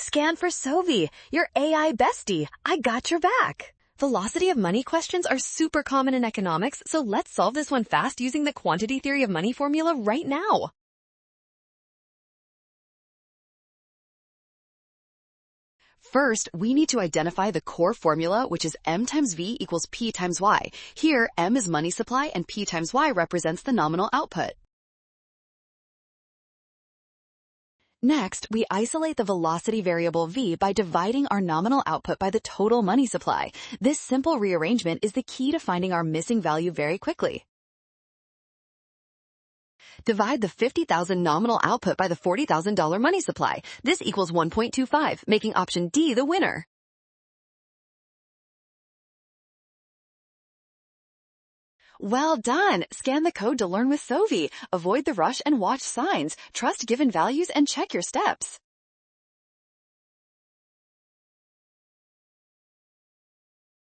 Scan for Sovi, your AI bestie. I got your back. Velocity of money questions are super common in economics, so let's solve this one fast using the quantity theory of money formula right now. First, we need to identify the core formula, which is M times V equals P times Y. Here, M is money supply and P times Y represents the nominal output. Next, we isolate the velocity variable V by dividing our nominal output by the total money supply. This simple rearrangement is the key to finding our missing value very quickly. Divide the $50,000 nominal output by the $40,000 money supply. This equals 1.25, making option D the winner. Well done! Scan the code to learn with Sovi. Avoid the rush and watch signs. Trust given values and check your steps.